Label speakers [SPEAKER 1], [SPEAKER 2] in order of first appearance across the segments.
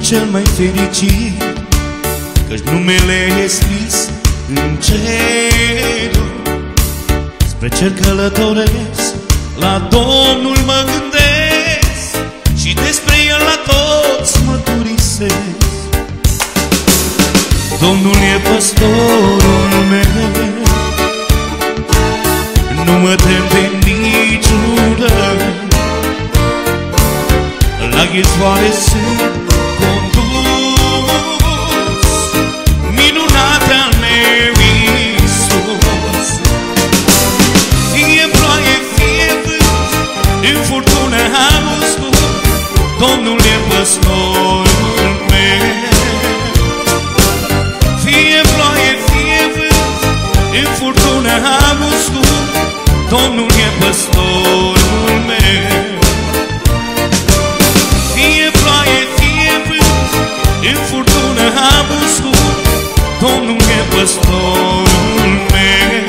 [SPEAKER 1] cel mai fericit, căci numele e scris în cerul. Spre cer călătoresc, la Domnul mă gândesc și despre El la toți mărturisesc. Domnul e păstorul meu, nu mă tem de niciun rău. La ghețoare sunt condus, minunat al meu Iisus. Fie ploaie, fie vânt, în furtună am uscut, Domnul e păstorul meu. Fie ploaie, fie vânt, în furtună am uscut, Domnul e păstorul meu. Fie ploaie, fie vânt, în furtună am uscut, Domnul e păstorul meu.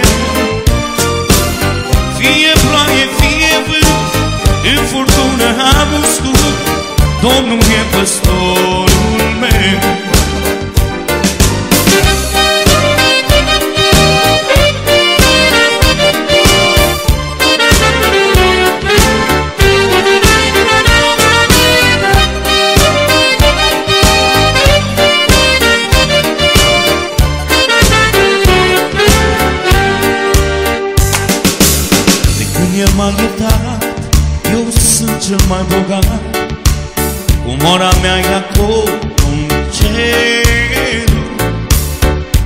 [SPEAKER 1] Fie ploaie, fie vânt, în furtună am uscut, Domnul e păstorul meu. El m-a iertat, eu sunt cel mai bogat, cu mora mea e acolo în cer.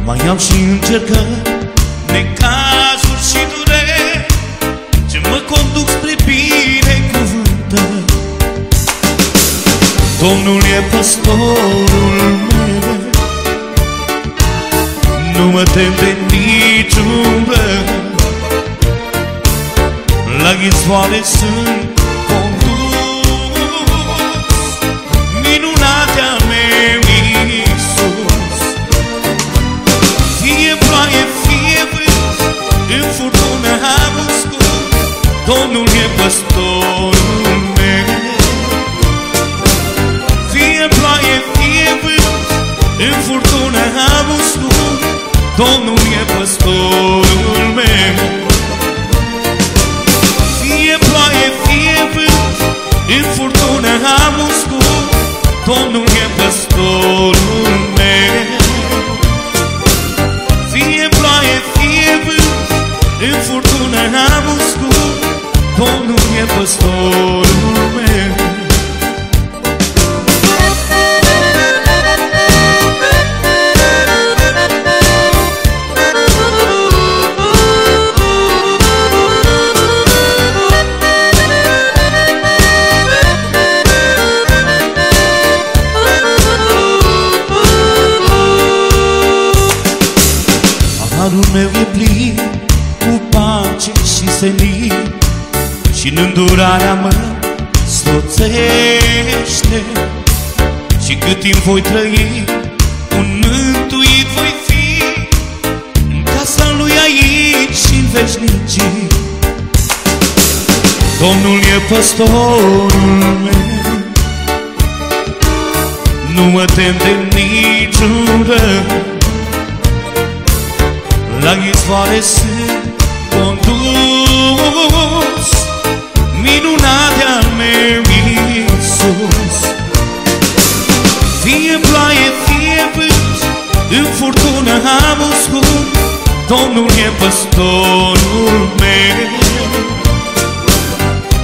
[SPEAKER 1] Mai am și încercări, necazuri și dureri, ce mă conduc spre binecuvântări. Domnul e păstorul meu, nu mă tem de niciun rău. La ghițoare sunt condus, minunat al meu Iisus. Fie ploaie, fie vânt, în furtună am uscut, Domnul e păstorul meu. Fie ploaie, fie vânt, în furtună am uscut, Domnul e păstorul meu. Fie ploaie, fie vânt, în furtună am uscut, Domnul e păstorul meu. Fie ploaie, fie vânt, în furtună am uscut, Domnul e păstorul meu. Harul meu e plin cu pace și senin, și în îndurarea mă stoțește. Și cât timp voi trăi, un mântuit voi fi, în casa lui aici și în veșnicii. Domnul e păstorul meu, nu mă tem de niciun rău. La ghițoare sunt condus, minunat al meu Iisus. Fie ploaie, fie vânt, în furtună am uscut, Domnul e păstorul meu.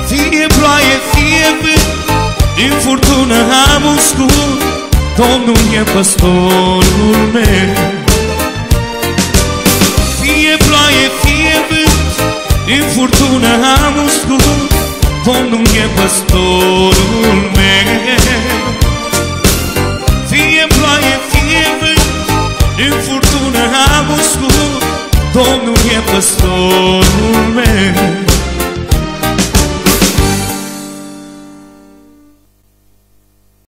[SPEAKER 1] Fie ploaie, fie vânt, în furtună am uscut, Domnul e păstorul meu. Fie ploaie, fie vânt, în furtună am uscut, Domnul e păstorul meu. Fie ploaie, fie vânt, în furtună am uscut, Domnul e păstorul meu.